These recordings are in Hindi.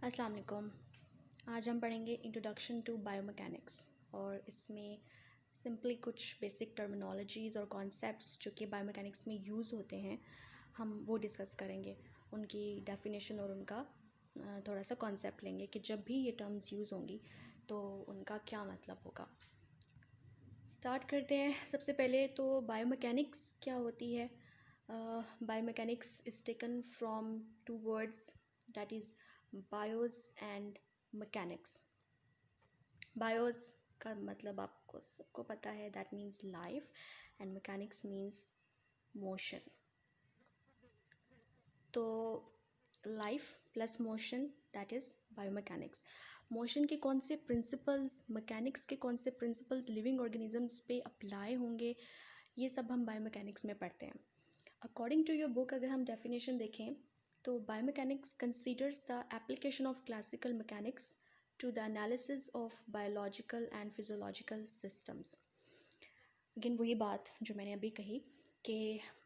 अस्सलाम वालेकुम। आज हम पढ़ेंगे इंट्रोडक्शन टू बायोमैकेनिक्स और इसमें सिंपली कुछ बेसिक टर्मिनोलॉजीज़ और कॉन्सेप्ट्स जो कि बायोमैकेनिक्स में यूज़ होते हैं हम वो डिस्कस करेंगे। उनकी डेफिनेशन और उनका थोड़ा सा कॉन्सेप्ट लेंगे कि जब भी ये टर्म्स यूज़ होंगी तो उनका क्या मतलब होगा। स्टार्ट करते हैं। सबसे पहले तो बायोमैकेनिक्स क्या होती है। Biomechanics is taken from two words that is bios and mechanics. Bios का मतलब आपको सबको पता है, that means life, and mechanics means motion. तो life plus motion that is biomechanics. Motion के कौन से प्रिंसिपल्स, मैकेनिक्स के कौन से प्रिंसिपल्स लिविंग ऑर्गेनिजम्स पे अप्लाई होंगे, ये सब हम बायोमैकेनिक्स में पढ़ते हैं। अकॉर्डिंग टू योर बुक अगर हम डेफिनेशन देखें तो biomechanics considers the application of classical mechanics to the analysis of biological and physiological systems. Again वही बात जो मैंने अभी कही कि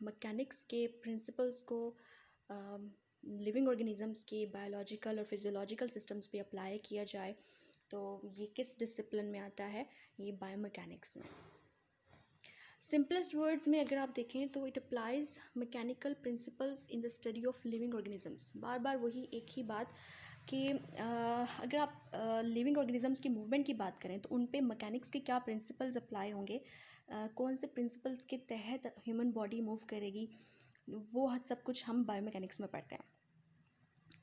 मैकेनिक्स के प्रिंसिपल्स को लिविंग ऑर्गेनिजम्स के बायोलॉजिकल और फिजियोलॉजिकल सिस्टम्स पे अप्लाई किया जाए तो ये किस डिसिप्लिन में आता है, ये बायोमैकेनिक्स में। सिंपलेस्ट वर्ड्स में अगर आप देखें तो it applies mechanical principles in the study of living organisms. बार बार वही एक ही बात कि अगर आप लिविंग ऑर्गेनिजम्स की मूवमेंट की बात करें तो उन पे मैकेनिक्स के क्या प्रिंसिपल्स अप्लाई होंगे, कौन से प्रिंसिपल्स के तहत ह्यूमन बॉडी मूव करेगी, वो सब कुछ हम बायोमैकेनिक्स में पढ़ते हैं।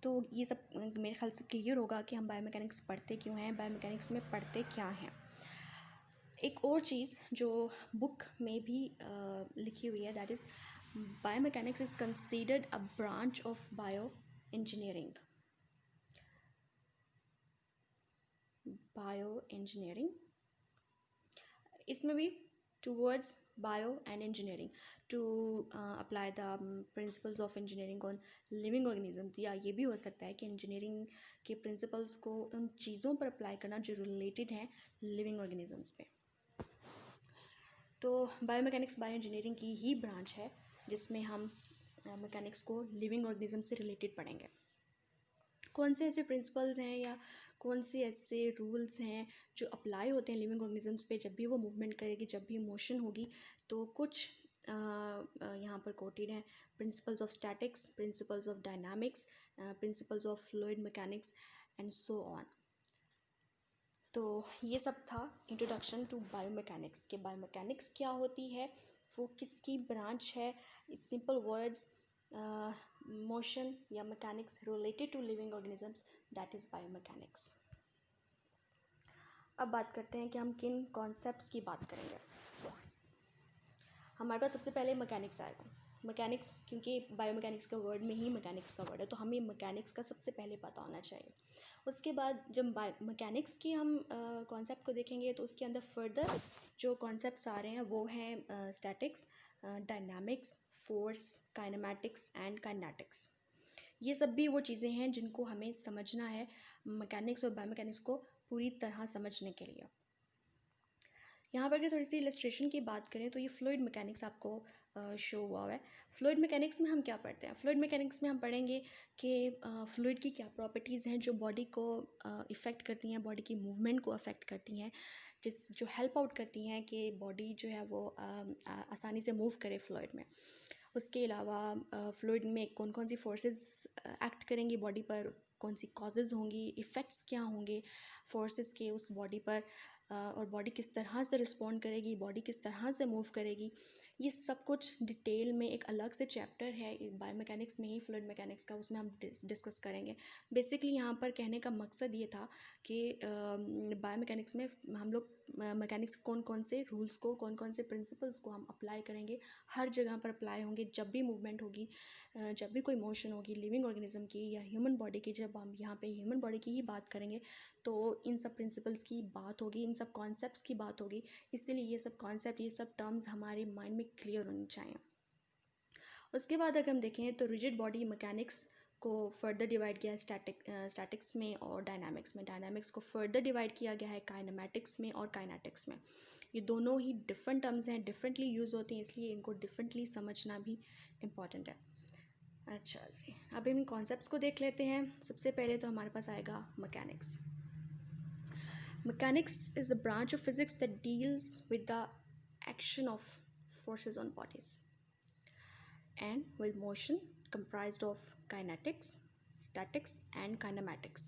तो ये सब मेरे ख्याल से क्लियर होगा कि हम बायोमैकेनिक्स पढ़ते क्यों हैं, बायोमैकेनिक्स में पढ़ते क्या हैं। एक और चीज़ जो बुक में भी लिखी हुई है that is biomechanics is considered a branch of bio engineering. इसमें भी towards bio and engineering to apply the principles of engineering on living organisms, या ये भी हो सकता है कि engineering के principles को उन चीज़ों पर अप्लाई करना जो रिलेटेड हैं लिविंग ऑर्गेनिजम्स पे। तो बायोमैकेनिक्स बायो इंजीनियरिंग की ही ब्रांच है जिसमें हम मैकेनिक्स को लिविंग ऑर्गेनिज्म से रिलेटेड पढ़ेंगे। कौन से ऐसे प्रिंसिपल्स हैं या कौन से ऐसे रूल्स हैं जो अप्लाई होते हैं लिविंग ऑर्गेनिजम्स पे जब भी वो मूवमेंट करेगी, जब भी मोशन होगी। तो कुछ यहाँ पर कोटेड हैं। Principles of statics, principles of dynamics, principles of fluid mechanics and so on. तो ये सब था इंट्रोडक्शन टू बायोमैकेनिक्स के बायोमैकेनिक्स क्या होती है, वो किसकी ब्रांच है। सिंपल वर्ड्स, मोशन या mechanics related to living organisms, that is biomechanics. अब बात करते हैं कि हम किन कॉन्सेप्ट्स की बात करेंगे। हमारे पास सबसे पहले मैकेनिक्स आएगा। मैकेनिक्स, क्योंकि बायोमैकेनिक्स का वर्ड में ही मैकेनिक्स का वर्ड है तो हमें मैकेनिक्स का सबसे पहले पता होना चाहिए। उसके बाद जब मैकेनिक्स की हम कॉन्सेप्ट को देखेंगे तो उसके अंदर फर्दर जो कॉन्सेप्ट्स आ रहे हैं वो हैं statics, dynamics, force, kinematics and kinetics. ये सब भी वो चीज़ें हैं जिनको हमें समझना है मैकेनिक्स और बायोमैकेनिक्स को पूरी तरह समझने के लिए। यहाँ पर अगर थोड़ी सी इलस्ट्रेशन की बात करें तो ये फ्लूइड मैकेनिक्स आपको शो हुआ है। फ्लूइड मैकेनिक्स में हम क्या पढ़ते हैं? फ्लूइड मैकेनिक्स में हम पढ़ेंगे कि फ्लूइड की क्या प्रॉपर्टीज़ हैं जो बॉडी को इफ़ेक्ट करती हैं, बॉडी की मूवमेंट को अफेक्ट करती हैं, जो हेल्प आउट करती हैं कि बॉडी जो है वो आसानी से मूव करे फ्लूइड में। उसके अलावा फ्लूइड में कौन कौन सी फोर्सेस एक्ट करेंगी बॉडी पर, कौन सी कॉजेज़ होंगी, इफ़ेक्ट्स क्या होंगे फोर्सेस के उस बॉडी पर, और बॉडी किस तरह से रिस्पॉन्ड करेगी, बॉडी किस तरह से मूव करेगी। ये सब कुछ डिटेल में एक अलग से चैप्टर है बायोमैकेनिक्स में ही, फ्लूइड मैकेनिक्स का, उसमें हम डिस्कस करेंगे। बेसिकली यहाँ पर कहने का मकसद ये था कि बायोमैकेनिक्स में हम लोग मैकेनिक्स कौन कौन से रूल्स को, कौन कौन से प्रिंसिपल्स को हम अप्लाई करेंगे, हर जगह पर अप्लाई होंगे जब भी मूवमेंट होगी, जब भी कोई मोशन होगी लिविंग ऑर्गेनिज्म की या ह्यूमन बॉडी की। जब हम यहाँ पे ह्यूमन बॉडी की ही बात करेंगे तो इन सब प्रिंसिपल्स की बात होगी, इन सब कॉन्सेप्ट्स की बात होगी। इसीलिए ये सब कॉन्सेप्ट, ये सब टर्म्स हमारे माइंड में क्लियर होनी चाहिए। उसके बाद अगर हम देखें तो रिजिड बॉडी मैकेनिक्स को फर्दर डिवाइड किया है स्टैटिक्स में और डायनामिक्स में। डायनामिक्स को फर्दर डिवाइड किया गया है काइनेमैटिक्स में और काइनेटिक्स में। ये दोनों ही डिफरेंट टर्म्स हैं, डिफरेंटली यूज़ होते हैं, इसलिए इनको डिफरेंटली समझना भी इम्पॉर्टेंट है। अच्छा जी, अभी हम कॉन्सेप्ट्स को देख लेते हैं। सबसे पहले तो हमारे पास आएगा mechanics. Mechanics is the branch of physics that deals with the action of forces on bodies and with motion comprised of kinetics, statics and kinematics.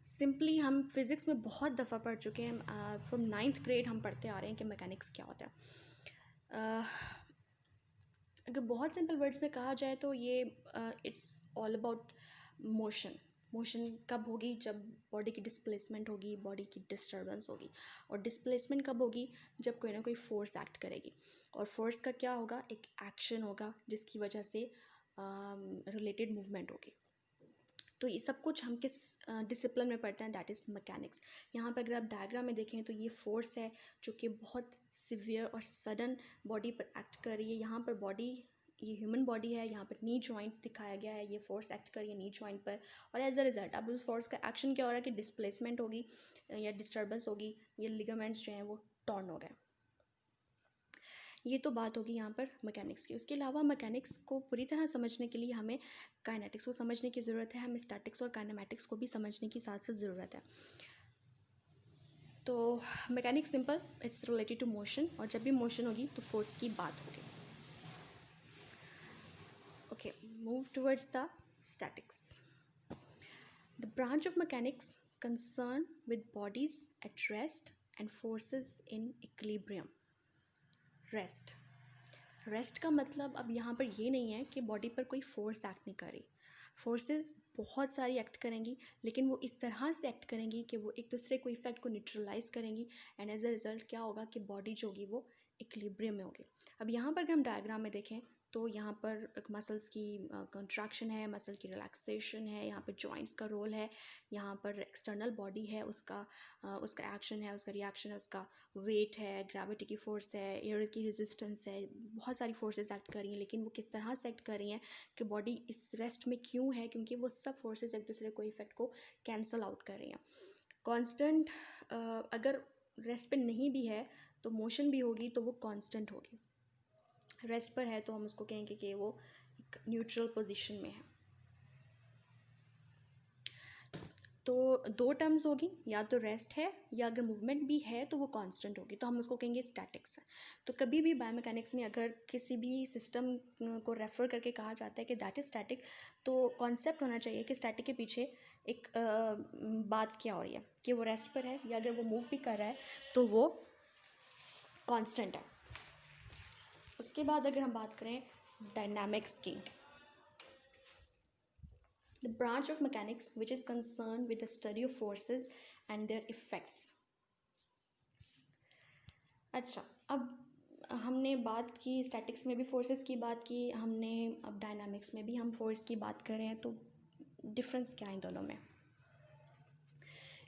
Simply हम फिज़िक्स में बहुत दफ़ा पढ़ चुके हैं, फ्रॉम 9th ग्रेड हम पढ़ते आ रहे हैं कि मैकेनिक्स क्या होता है। अगर बहुत सिंपल वर्ड्स में कहा जाए तो ये it's all about motion. Motion कब होगी? जब बॉडी की डिस्प्लेसमेंट होगी, बॉडी की डिस्टर्बेंस होगी। और डिस्प्लेसमेंट कब होगी? जब कोई ना कोई फोर्स एक्ट करेगी। और फोर्स का क्या होगा? एक एक्शन होगा जिसकी वजह से रिलेटेड मूवमेंट होगी। तो ये सब कुछ हम किस डिसिप्लिन में पढ़ते हैं? That is mechanics. यहाँ पर अगर आप डायग्राम में देखें तो ये फोर्स है जो कि बहुत सिवियर और सडन बॉडी पर एक्ट कर रही है। यहाँ पर बॉडी, ये ह्यूमन बॉडी है, यहाँ पर नी जॉइंट दिखाया गया है, ये फोर्स एक्ट कर रही है नी जॉइंट पर। और एज अ रिजल्ट अब उस फोर्स का एक्शन क्या हो रहा है कि डिस्प्लेसमेंट होगी या डिस्टर्बेंस होगी, ये लिगामेंट्स जो हैं वो टॉर्न हो गए। ये तो बात होगी यहाँ पर मैकेनिक्स की। उसके अलावा मैकेनिक्स को पूरी तरह समझने के लिए हमें काइनेटिक्स को समझने की ज़रूरत है, हमें स्टैटिक्स और काइनेमेटिक्स को भी समझने की साथ साथ ज़रूरत है। तो mechanics simple, it's related to motion, और जब भी मोशन होगी तो फोर्स की बात होगी। Okay, move towards the statics. The branch of mechanics concern with bodies at rest and forces in equilibrium. Rest का मतलब अब यहाँ पर ये नहीं है कि बॉडी पर कोई फोर्स एक्ट नहीं कर रही। फोर्सेस बहुत सारी एक्ट करेंगी, लेकिन वो इस तरह से एक्ट करेंगी कि वो एक दूसरे को इफेक्ट को न्यूट्रलाइज करेंगी, एंड एज अ रिजल्ट क्या होगा कि बॉडी जो होगी वो इक्विलिब्रियम में होगी। अब यहाँ पर अगर हम डायग्राम में देखें तो यहाँ पर एक मसल्स की कंट्रैक्शन है, मसल की रिलैक्सेशन है, यहाँ पर जॉइंट्स का रोल है, यहाँ पर एक्सटर्नल बॉडी है, उसका एक्शन है, उसका रिएक्शन है, उसका वेट है, ग्रेविटी की फोर्स है, एयर की रेजिस्टेंस है, बहुत सारी फोर्सेस एक्ट कर रही हैं। लेकिन वो किस तरह से एक्ट कर रही हैं कि बॉडी इस रेस्ट में क्यों है? क्योंकि वो सब फोर्सेस एक दूसरे को इफेक्ट को कैंसल आउट कर रही हैं। कांस्टेंट अगर रेस्ट पे नहीं भी है तो मोशन भी होगी तो वो कांस्टेंट होगी। रेस्ट पर है तो हम उसको कहेंगे कि वो एक न्यूट्रल पोजीशन में है। तो दो टर्म्स होगी, या तो रेस्ट है या अगर मूवमेंट भी है तो वो कांस्टेंट होगी, तो हम उसको कहेंगे स्टैटिक्स है। तो कभी भी बायोमैकेनिक्स में अगर किसी भी सिस्टम को रेफर करके कहा जाता है कि दैट इज़ स्टैटिक, तो कॉन्सेप्ट होना चाहिए कि स्टैटिक के पीछे एक बात क्या हो रही है, कि वो रेस्ट पर है या अगर वो मूव भी कर रहा है तो वो कांस्टेंट है। उसके बाद अगर हम बात करें डायनामिक्स की, the branch of mechanics which is concerned with the study of forces and their effects. अच्छा, अब हमने बात की स्टैटिक्स में भी फोर्सेस की बात की, हमने अब डायनामिक्स में भी हम फोर्स की बात कर रहे हैं। तो डिफरेंस क्या है इन दोनों में?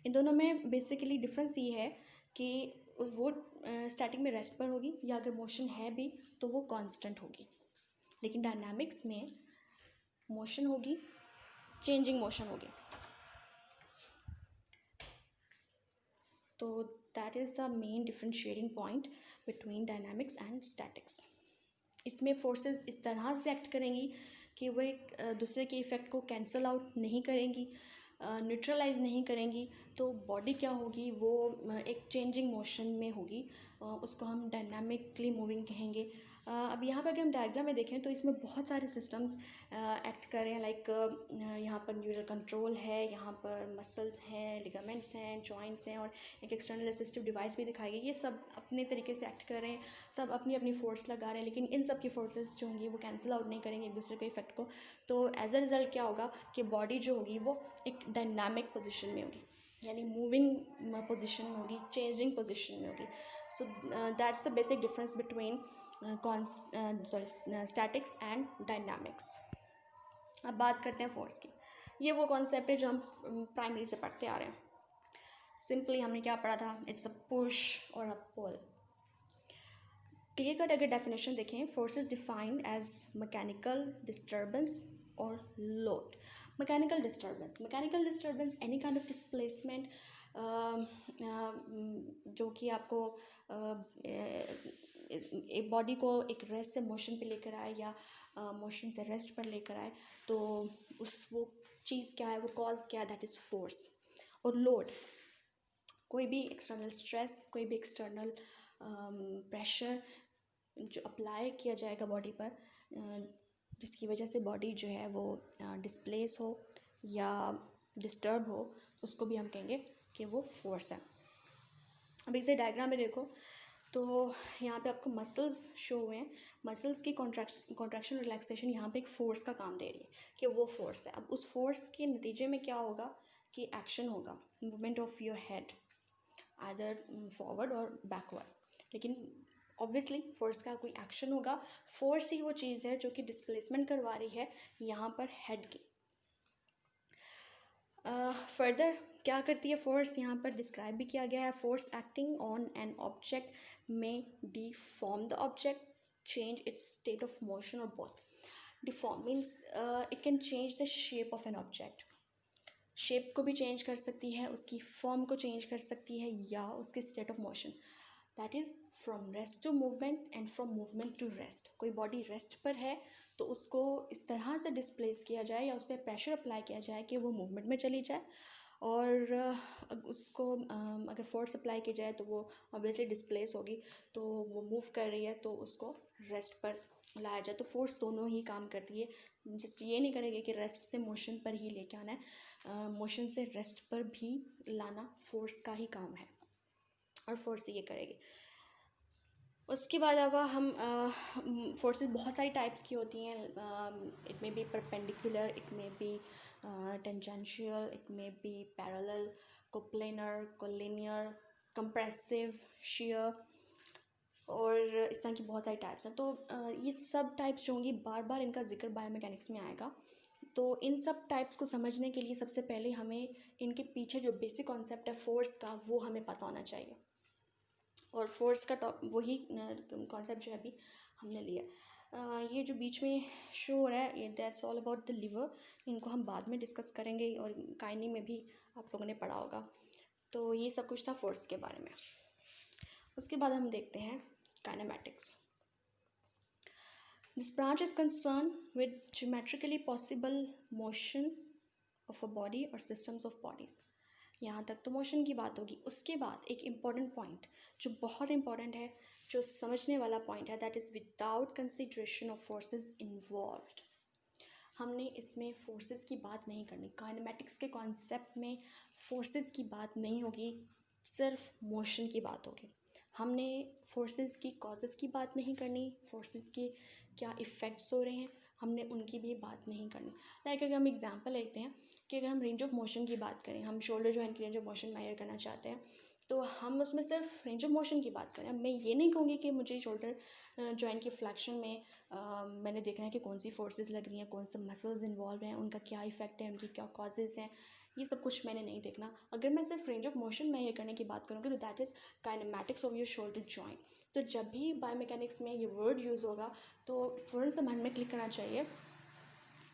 इन दोनों में बेसिकली डिफरेंस ये है कि वो स्टैटिक में रेस्ट पर होगी या अगर मोशन है भी तो वो कांस्टेंट होगी, लेकिन डायनामिक्स में मोशन होगी, चेंजिंग मोशन होगी। तो that is the main differentiating point between dynamics and statics. इसमें फोर्सेस इस तरह से एक्ट करेंगी कि वो एक दूसरे के इफ़ेक्ट को कैंसल आउट नहीं करेंगी, न्यूट्रलाइज नहीं करेंगी। तो बॉडी क्या होगी? वो एक चेंजिंग मोशन में होगी, उसको हम डायनामिकली मूविंग कहेंगे। अब यहाँ पर अगर हम डायग्राम में देखें तो इसमें बहुत सारे सिस्टम्स एक्ट कर रहे हैं, लाइक यहाँ पर न्यूरल कंट्रोल है, यहाँ पर मसल्स हैं, लिगामेंट्स हैं, जॉइंट्स हैं, और एक एक्सटर्नल असिस्टिव डिवाइस भी दिखाई गई। ये सब अपने तरीके से एक्ट कर रहे हैं, सब अपनी अपनी फोर्स लगा रहे हैं, लेकिन इन सब की फोर्सेस जो होंगी वो कैंसिल आउट नहीं करेंगे एक दूसरे के इफेक्ट को। तो एज अ रिजल्ट क्या होगा कि बॉडी जो होगी वो एक डायनामिक पोजिशन में होगी, यानी मूविंग पोजिशन में होगी, चेंजिंग पोजिशन में होगी। So that's the basic difference between statics and dynamics. अब बात करते हैं फोर्स की। ये वो कॉन्सेप्ट है जो हम प्राइमरी से पढ़ते आ रहे हैं। सिंपली हमने क्या पढ़ा था? इट्स अ पुश और अ पुल। क्लियर कट अगर डेफिनेशन देखें, force is defined as mechanical disturbance और load. Mechanical disturbance any kind of displacement जो कि आपको एक बॉडी को एक रेस्ट से मोशन पे लेकर आए या मोशन से रेस्ट पर लेकर आए, तो वो चीज़ क्या है, वो कॉज क्या है, दैट इज़ फोर्स। और लोड, कोई भी एक्सटर्नल स्ट्रेस, कोई भी एक्सटर्नल प्रेशर जो अप्लाई किया जाएगा बॉडी पर, जिसकी वजह से बॉडी जो है वो डिस्प्लेस हो या डिस्टर्ब हो, उसको भी हम कहेंगे कि वो फोर्स है। अब इसे डायग्राम में देखो तो यहाँ पे आपको मसल्स शो हुए हैं। मसल्स की कॉन्ट्रैक्शन रिलैक्सेशन यहाँ पे एक फोर्स का काम दे रही है कि वो फोर्स है। अब उस फोर्स के नतीजे में क्या होगा कि एक्शन होगा, movement of your head either forward और बैकवर्ड। लेकिन ऑब्वियसली फोर्स का कोई एक्शन होगा, फोर्स ही वो चीज़ है जो कि डिस्प्लेसमेंट करवा रही है यहाँ पर हेड की। फर्दर क्या करती है फोर्स, यहाँ पर डिस्क्राइब भी किया गया है। Force acting on an object में deform the object, change its state of motion और both. Deform means it can change the shape of an object, shape को भी चेंज कर सकती है, उसकी फॉर्म को चेंज कर सकती है, या उसकी state of motion, that is from rest to movement and from movement to rest. कोई बॉडी रेस्ट पर है तो उसको इस तरह से डिस्प्लेस किया जाए या उस पर प्रेशर अप्लाई किया जाए कि वो मूवमेंट में चली जाए, और उसको अगर फोर्स अप्लाई की जाए तो वो ऑब्वियसली डिस्प्लेस होगी, तो वो मूव कर रही है तो उसको रेस्ट पर लाया जाए। तो फोर्स दोनों ही काम करती है, जस्ट ये नहीं करेगी कि रेस्ट से मोशन पर ही लेके आना है, मोशन से रेस्ट पर भी लाना फोर्स का ही काम है, और फोर्स ये करेगी। उसके बाद अब हम फोर्सेस बहुत सारी टाइप्स की होती हैं। It may be perpendicular, it may be tangential, it may be parallel, coplanar, collinear, compressive, shear, और इस तरह की बहुत सारी टाइप्स हैं। तो ये सब टाइप्स जो होंगी, बार बार इनका जिक्र बायोमैकेनिक्स में आएगा। तो इन सब टाइप्स को समझने के लिए सबसे पहले हमें इनके पीछे जो बेसिक कॉन्सेप्ट है फोर्स का, वो हमें पता होना चाहिए। और फोर्स का वही कॉन्सेप्ट जो है अभी हमने लिया। ये जो बीच में शो हो रहा है, ये that's all about the liver. इनको हम बाद में डिस्कस करेंगे, और काइनी में भी आप लोगों ने पढ़ा होगा। तो ये सब कुछ था फोर्स के बारे में। उसके बाद हम देखते हैं kinematics. This branch is concern with geometrically possible motion of a body और सिस्टम्स ऑफ बॉडीज़। यहाँ तक तो मोशन की बात होगी। उसके बाद एक इम्पॉर्टेंट पॉइंट जो बहुत इम्पॉर्टेंट है, जो समझने वाला पॉइंट है, that is without consideration of forces involved. हमने इसमें फोर्सेस की बात नहीं करनी। काइनेमैटिक्स के कॉन्सेप्ट में फोर्सेस की बात नहीं होगी, सिर्फ मोशन की बात होगी। हमने फोर्सेस की कॉजेज़ की बात नहीं करनी, फोर्सेस के क्या इफ़ेक्ट्स हो रहे हैं, हमने उनकी भी बात नहीं करनी। लाइक अगर हम एग्जांपल लेते हैं कि अगर हम रेंज ऑफ मोशन की बात करें, हम शोल्डर जॉइंट की रेंज ऑफ मोशन मेजर करना चाहते हैं, तो हम उसमें सिर्फ रेंज ऑफ मोशन की बात करें। मैं ये नहीं कहूँगी कि मुझे शोल्डर जॉइंट की फ्लैक्शन में मैंने देखना है कि कौन सी फोर्सेस लग रही हैं, कौन से मसल्स इन्वॉल्व हैं, उनका क्या इफेक्ट है, उनकी क्या कॉजेज़ हैं, ये सब कुछ मैंने नहीं देखना। अगर मैं सिर्फ रेंज ऑफ मोशन मेजर करने की बात करूँगी तो that is kinematics of your shoulder joint. तो जब भी बायोमैकेनिक्स में ये वर्ड यूज़ होगा तो फ़ौरन से माइंड में क्लिक करना चाहिए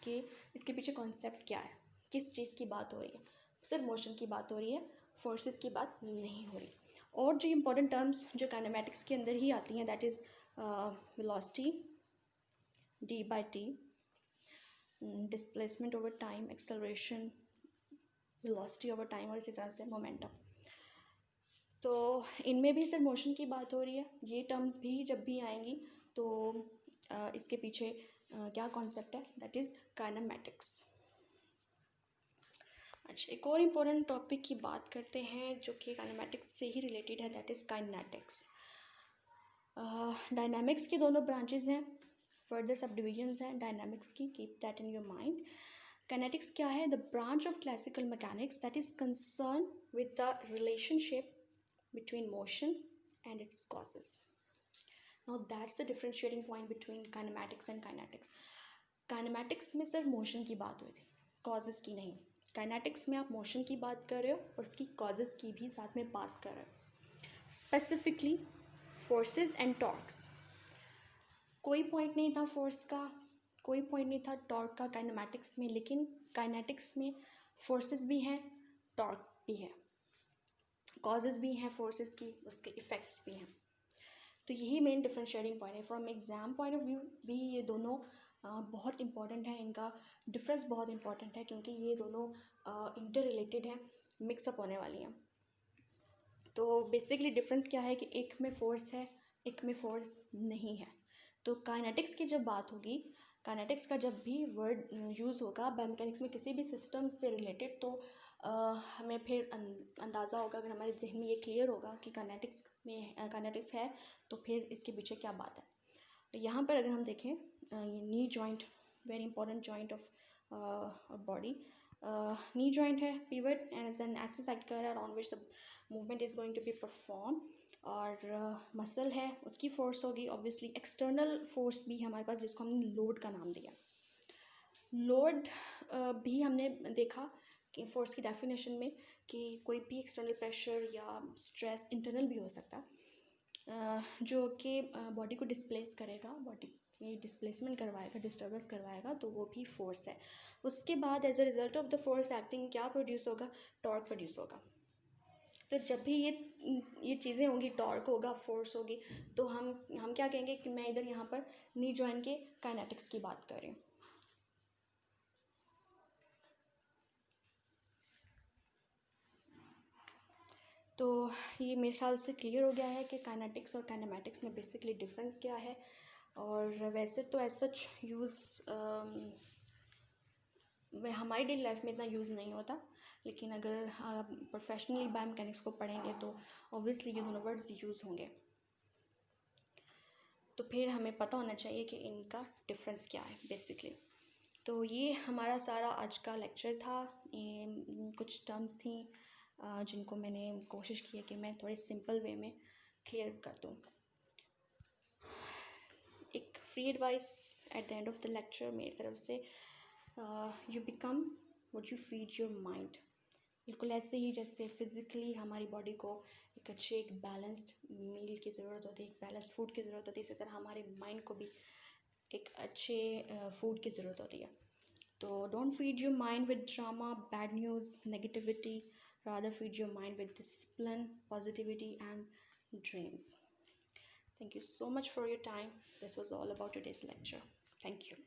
कि इसके पीछे कॉन्सेप्ट क्या है, किस चीज़ की बात हो रही है। सिर्फ मोशन की बात हो रही है, फोर्सेस की बात नहीं हो रही। और जो इम्पोर्टेंट टर्म्स जो काइनेमैटिक्स के अंदर ही आती हैं, that is velocity, D by T, displacement over time, acceleration, velocity over time, और इसी तरह से मोमेंटम। तो इनमें भी सिर्फ मोशन की बात हो रही है। ये टर्म्स भी जब भी आएंगी तो इसके पीछे क्या कॉन्सेप्ट है, दैट इज़ काइनेमैटिक्स। अच्छा, एक और इम्पोर्टेंट टॉपिक की बात करते हैं जो कि काइनेमैटिक्स से ही रिलेटेड है, दैट इज़ काइनेटिक्स। डायनामिक्स की दोनों ब्रांचेज हैं, फर्दर सब डिविजन्स हैं डायनामिक्स की, keep that in your mind. Kinetics क्या है? The branch of classical mechanics that is concern with the relationship between motion and its causes. Now that's the differentiating point between kinematics and kinetics. Kinematics में सिर्फ मोशन की बात हुई थी, causes की नहीं। काइनेटिक्स में आप मोशन की बात कर रहे हो और उसकी causes की भी साथ में बात कर रहे हो। Specifically forces and torques. कोई पॉइंट नहीं था फोर्स का, कोई पॉइंट नहीं था टॉर्क का काइनेमैटिक्स में, लेकिन काइनेटिक्स में फोर्सेस भी हैं, टॉर्क भी है, कॉजेज़ भी हैं फोर्सेस की, उसके इफ़ेक्ट्स भी हैं। तो यही मेन डिफरेंशिएटिंग पॉइंट है। From exam point of view भी ये दोनों बहुत इंपॉर्टेंट है, इनका डिफरेंस बहुत इंपॉर्टेंट है, क्योंकि ये दोनों इंटर रिलेटेड हैं, मिक्सअप होने वाली हैं। तो बेसिकली डिफरेंस क्या है कि एक में फोर्स है, एक में फोर्स नहीं है। तो काइनेटिक्स की जब बात होगी, काइनेटिक्स का जब भी वर्ड यूज़ होगा बायोमैकेनिक्स में किसी भी सिस्टम से रिलेटेड, तो हमें फिर अंदाज़ा होगा, अगर हमारे जहन में ये क्लियर होगा कि काइनेटिक्स में काइनेटिक्स है, तो फिर इसके पीछे क्या बात है। तो यहाँ पर अगर हम देखें, ये knee joint, very important joint of body, knee joint है, pivot end is an axis act कर रहा है on which the movement is going to be perform. और मसल है, उसकी फोर्स होगी ऑब्वियसली। एक्सटर्नल फोर्स भी हमारे पास, जिसको हमने लोड का नाम दिया। लोड भी हमने देखा कि फोर्स की डेफिनेशन में कि कोई भी एक्सटर्नल प्रेशर या स्ट्रेस इंटरनल भी हो सकता है, जो कि बॉडी को डिस्प्लेस करेगा, बॉडी में डिस्प्लेसमेंट करवाएगा, डिस्टर्बेंस करवाएगा, तो वो भी फोर्स है। उसके बाद as a result of the force acting क्या प्रोड्यूस होगा, टॉर्क प्रोड्यूस होगा। तो जब भी ये चीज़ें होंगी, टॉर्क होगा, फोर्स होगी, तो हम क्या कहेंगे कि मैं इधर यहाँ पर नी जॉइंट के काइनेटिक्स की बात कर रही हूँ। तो ये मेरे ख्याल से क्लियर हो गया है कि काइनेटिक्स और काइनेमैटिक्स में बेसिकली डिफरेंस क्या है। और वैसे तो एज सच यूज़ हमारी डेली लाइफ में इतना यूज़ नहीं होता, लेकिन अगर आप प्रोफेशनली बायोमैकेनिक्स को पढ़ेंगे तो ऑब्वियसली ये दोनों वर्ड्स यूज़ होंगे। तो फिर हमें पता होना चाहिए कि इनका डिफरेंस क्या है बेसिकली। तो ये हमारा सारा आज का लेक्चर था। ये कुछ टर्म्स थी जिनको मैंने कोशिश की है कि मैं थोड़े सिंपल वे में क्लियर कर दूँ। एक free advice at the end of the lecture मेरी तरफ से, you become what you feed your mind. बिल्कुल ऐसे ही जैसे फिज़िकली हमारी बॉडी को एक बैलेंस्ड मील की ज़रूरत होती है, एक बैलेंस्ड फूड की ज़रूरत होती है, इसी तरह हमारे माइंड को भी एक अच्छे फूड की ज़रूरत होती है। तो don't feed your mind with drama, bad news, negativity, rather feed your mind with discipline, positivity and dreams. Thank you so much for your time. This was all about today's lecture. Thank you.